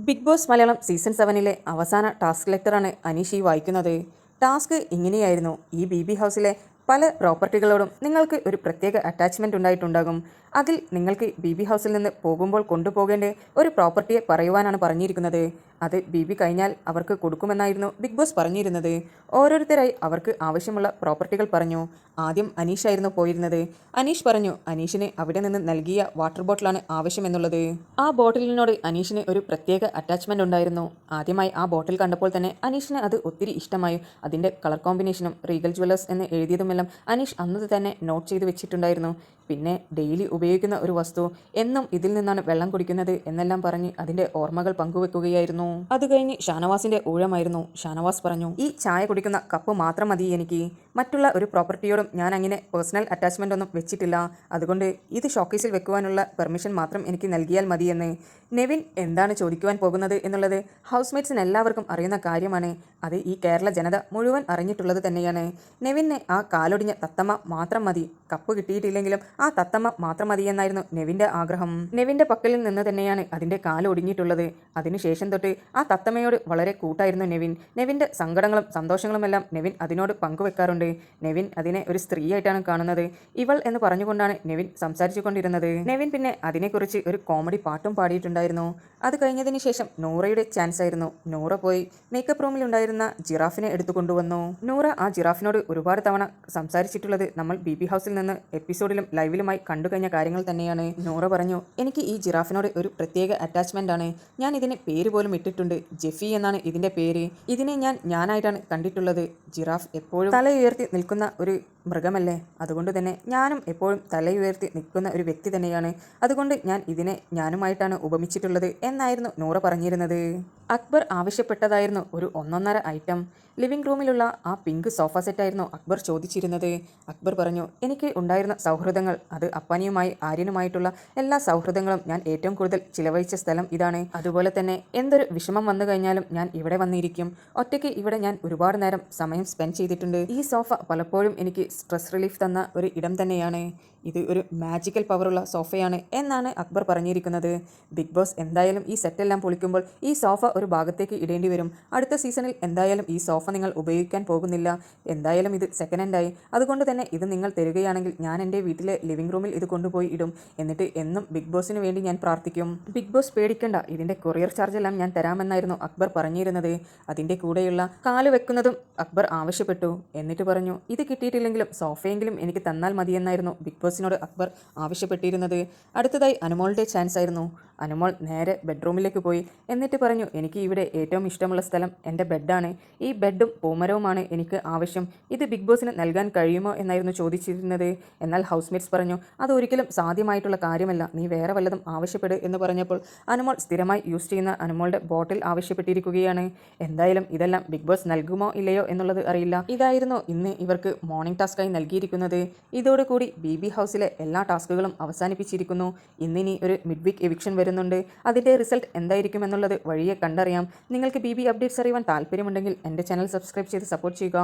Big boss Malayalam season 7-ലെ അവസാന task ലെറ്ററാണ് Aneesh വായിക്കുന്നത്. Task ഇങ്ങനെയായിരുന്നു: ഈ ബി ഹൗസിലെ പല പ്രോപ്പർട്ടികളോടും നിങ്ങൾക്ക് ഒരു പ്രത്യേക അറ്റാച്ച്മെൻറ്റ് ഉണ്ടായിട്ടുണ്ടാകും. അതിൽ നിങ്ങൾക്ക് ബി ഹൗസിൽ നിന്ന് പോകുമ്പോൾ കൊണ്ടുപോകേണ്ട ഒരു പ്രോപ്പർട്ടിയെ പറയുവാനാണ് പറഞ്ഞിരിക്കുന്നത്. അത് ബി കഴിഞ്ഞാൽ അവർക്ക് കൊടുക്കുമെന്നായിരുന്നു ബിഗ് ബോസ് പറഞ്ഞിരുന്നത്. ഓരോരുത്തരായി അവർക്ക് ആവശ്യമുള്ള പ്രോപ്പർട്ടികൾ പറഞ്ഞു. ആദ്യം അനീഷായിരുന്നു പോയിരുന്നത്. അനീഷ് പറഞ്ഞു അനീഷിന് അവിടെ നിന്ന് നൽകിയ വാട്ടർ ബോട്ടിലാണ് ആവശ്യമെന്നുള്ളത്. ആ ബോട്ടിലിനോട് അനീഷിന് ഒരു പ്രത്യേക അറ്റാച്ച്മെൻറ്റ് ഉണ്ടായിരുന്നു. ആദ്യമായി ആ ബോട്ടിൽ കണ്ടപ്പോൾ തന്നെ അനീഷിന് അത് ഒത്തിരി ഇഷ്ടമായി. അതിൻ്റെ കളർ കോമ്പിനേഷനും റീഗൽ ജ്വല്ലേഴ്സ് എന്ന് എഴുതിയതുമെല്ലാം അനീഷ് അന്നത് തന്നെ നോട്ട് ചെയ്ത് വെച്ചിട്ടുണ്ടായിരുന്നു. പിന്നെ ഡെയിലി ഉപയോഗിക്കുന്ന ഒരു വസ്തു, എന്നും ഇതിൽ നിന്നാണ് വെള്ളം കുടിക്കുന്നത് എന്നെല്ലാം പറഞ്ഞ് അതിൻ്റെ ഓർമ്മകൾ പങ്കുവെക്കുകയായിരുന്നു. അത് കഴിഞ്ഞ് ഷാനവാസിൻ്റെ ഊഴമായിരുന്നു. ഷാനവാസ് പറഞ്ഞു, ഈ ചായ കുടിക്കുന്ന കപ്പ് മാത്രം മതി എനിക്ക്. മറ്റുള്ള ഒരു പ്രോപ്പർട്ടിയോടും ഞാൻ അങ്ങനെ പേഴ്സണൽ അറ്റാച്ച്മെൻ്റ് ഒന്നും വെച്ചിട്ടില്ല. അതുകൊണ്ട് ഇത് ഷോക്കേസിൽ വെക്കുവാനുള്ള പെർമിഷൻ മാത്രം എനിക്ക് നൽകിയാൽ മതിയെന്ന്. നെവിൻ എന്താണ് ചോദിക്കുവാൻ പോകുന്നത് എന്നുള്ളത് ഹൗസ്മേറ്റ്സിന് എല്ലാവർക്കും അറിയുന്ന കാര്യമാണ്. അത് ഈ കേരള ജനത മുഴുവൻ അറിഞ്ഞിട്ടുള്ളത് തന്നെയാണ്. നെവിന് ആ കാലൊടിഞ്ഞ തത്തമ്മ മാത്രം മതി. കപ്പ് കിട്ടിയിട്ടില്ലെങ്കിലും ആ തത്തമ്മ മാത്രം മതി എന്നായിരുന്നു നെവിൻ്റെ ആഗ്രഹം. നെവിൻ്റെ പക്കലിൽ നിന്ന് തന്നെയാണ് അതിൻ്റെ കാലൊടിഞ്ഞിട്ടുള്ളത്. അതിനുശേഷം തൊട്ട് ആ തത്തമ്മയോട് വളരെ കൂട്ടായിരുന്നു നെവിൻ. നെവിൻ്റെ സങ്കടങ്ങളും സന്തോഷങ്ങളുമെല്ലാം നെവിൻ അതിനോട് പങ്കുവെക്കാറുണ്ട്. നെവിൻ അതിനെ ഒരു സ്ത്രീയായിട്ടാണ് കാണുന്നത്. ഇവൾ എന്ന് പറഞ്ഞുകൊണ്ടാണ് നെവിൻ സംസാരിച്ചു കൊണ്ടിരുന്നത്. നെവിൻ പിന്നെ അതിനെക്കുറിച്ച് ഒരു കോമഡി പാട്ടും പാടിയിട്ടുണ്ടായിരുന്നു. അത് കഴിഞ്ഞതിന് ശേഷം നൂറയുടെ ചാൻസ് ആയിരുന്നു. നൂറ പോയി മേക്കപ്പ് റൂമിലുണ്ടായിരുന്ന ജിറാഫിനെ എടുത്തു കൊണ്ടുവന്നു. നൂറ ആ ജിറാഫിനോട് ഒരുപാട് തവണ സംസാരിച്ചിട്ടുള്ളത് നമ്മൾ ബി ഹൗസിൽ നിന്ന് എപ്പിസോഡിലും ലൈവിലുമായി കണ്ടു കഴിഞ്ഞ കാര്യങ്ങൾ തന്നെയാണ്. നൂറ പറഞ്ഞു, എനിക്ക് ഈ ജിറാഫിനോട് ഒരു പ്രത്യേക അറ്റാച്ച്മെൻ്റ് ആണ്. ഞാൻ ഇതിന് പേര് പോലും ഇട്ടിട്ടുണ്ട്. ജെഫി എന്നാണ് ഇതിൻ്റെ പേര്. ഇതിനെ ഞാനായിട്ടാണ് കണ്ടിട്ടുള്ളത്. ജിറാഫ് എപ്പോഴും തല ഉയർത്തി നിൽക്കുന്ന ഒരു മൃഗമല്ലേ? അതുകൊണ്ട് തന്നെ ഞാനും എപ്പോഴും തലയുയർത്തി നിൽക്കുന്ന ഒരു വ്യക്തി തന്നെയാണ്. അതുകൊണ്ട് ഞാൻ ഇതിനെ ഞാനുമായിട്ടാണ് ഉപമിച്ചിട്ടുള്ളത് എന്നായിരുന്നു നൂറ പറഞ്ഞിരുന്നത്. അക്ബർ ആവശ്യപ്പെട്ടതായിരുന്നു ഒരു ഒന്നൊന്നര ഐറ്റം. ലിവിംഗ് റൂമിലുള്ള ആ പിങ്ക് സോഫ സെറ്റായിരുന്നു അക്ബർ ചോദിച്ചിരുന്നത്. അക്ബർ പറഞ്ഞു, എനിക്ക് ഉണ്ടായിരുന്ന സൗഹൃദങ്ങൾ, അത് അപ്പാനിയുമായി ആര്യനുമായിട്ടുള്ള എല്ലാ സൗഹൃദങ്ങളും ഞാൻ ഏറ്റവും കൂടുതൽ ചിലവഴിച്ച സ്ഥലം ഇതാണ്. അതുപോലെ തന്നെ എന്തൊരു വിഷമം വന്നു കഴിഞ്ഞാലും ഞാൻ ഇവിടെ വന്നിരിക്കും. ഒറ്റയ്ക്ക് ഇവിടെ ഞാൻ ഒരുപാട് നേരം സമയം സ്പെൻഡ് ചെയ്തിട്ടുണ്ട്. ഈ സോഫ പലപ്പോഴും എനിക്ക് സ്ട്രെസ് റിലീഫ് തന്ന ഒരു ഇടം തന്നെയാണ്. ഇത് ഒരു മാജിക്കൽ പവറുള്ള സോഫയാണ് എന്നാണ് അക്ബർ പറഞ്ഞിരിക്കുന്നത്. ബിഗ് ബോസ് എന്തായാലും ഈ സെറ്റെല്ലാം പൊളിക്കുമ്പോൾ ഈ സോഫ ഒരു ഭാഗത്തേക്ക് ഇടേണ്ടി വരും. അടുത്ത സീസണിൽ എന്തായാലും ഈ സോഫ നിങ്ങൾ ഉപയോഗിക്കാൻ പോകുന്നില്ല. എന്തായാലും ഇത് സെക്കൻഡ് ഹാൻഡായി. അതുകൊണ്ട് തന്നെ ഇത് നിങ്ങൾ തരികയാണെങ്കിൽ ഞാൻ എൻ്റെ വീട്ടിലെ ലിവിംഗ് റൂമിൽ ഇത് കൊണ്ടുപോയി ഇടും. എന്നിട്ട് എന്നും ബിഗ് ബോസിന് വേണ്ടി ഞാൻ പ്രാർത്ഥിക്കും. ബിഗ് ബോസ് പേടിക്കണ്ട, ഇതിൻ്റെ കൊറിയർ ചാർജ് എല്ലാം ഞാൻ തരാമെന്നായിരുന്നു അക്ബർ പറഞ്ഞിരുന്നത്. അതിൻ്റെ കൂടെയുള്ള കാല് വെക്കുന്നതും അക്ബർ ആവശ്യപ്പെട്ടു. എന്നിട്ട് പറഞ്ഞു, ഇത് കിട്ടിയിട്ടില്ലെങ്കിലും സോഫയെങ്കിലും എനിക്ക് തന്നാൽ മതിയെന്നായിരുന്നു ബിഗ് ബോസിനോട് അക്ബർ ആവശ്യപ്പെട്ടിരുന്നത്. അടുത്തതായി അനുമോളുടെ ചാൻസ് ആയിരുന്നു. അനുമോൾ നേരെ ബെഡ്റൂമിലേക്ക് പോയി. എന്നിട്ട് പറഞ്ഞു, എനിക്ക് ഇവിടെ ഏറ്റവും ഇഷ്ടമുള്ള സ്ഥലം എൻ്റെ ബെഡാണ്. ഈ ബെഡും പൂമരവുമാണ് എനിക്ക് ആവശ്യം. ഇത് ബിഗ് ബോസിന് നൽകാൻ കഴിയുമോ എന്നായിരുന്നു ചോദിച്ചിരുന്നത്. എന്നാൽ ഹൗസ്മേറ്റ്സ് പറഞ്ഞു, അതൊരിക്കലും സാധ്യമായിട്ടുള്ള കാര്യമല്ല, നീ വേറെ വല്ലതും ആവശ്യപ്പെട് എന്ന് പറഞ്ഞപ്പോൾ അനുമോൾ സ്ഥിരമായി യൂസ് ചെയ്യുന്ന അനുമോളുടെ ബോട്ടിൽ ആവശ്യപ്പെട്ടിരിക്കുകയാണ്. എന്തായാലും ഇതെല്ലാം ബിഗ് ബോസ് നൽകുമോ ഇല്ലയോ എന്നുള്ളത് അറിയില്ല. ഇതായിരുന്നു ഇന്ന് ഇവർക്ക് മോർണിംഗ് ടാസ്കായി നൽകിയിരിക്കുന്നത്. ഇതോടുകൂടി ബി ഹൗസിലെ എല്ലാ ടാസ്കുകളും അവസാനിപ്പിച്ചിരിക്കുന്നു. ഇന്നിനി ഒരു മിഡ് വീക്ക് എവിക്ഷൻ വരുന്നുണ്ട്. അതിൻ്റെ റിസൾട്ട് എന്തായിരിക്കും എന്നുള്ളത് വഴിയെ കണ്ടറിയാം. നിങ്ങൾക്ക് ബി അപ്ഡേറ്റ്സ് അറിയാൻ താല്പര്യമുണ്ടെങ്കിൽ എൻ്റെ ചാനൽ സബ്സ്ക്രൈബ് ചെയ്ത് സപ്പോർട്ട് ചെയ്യുക.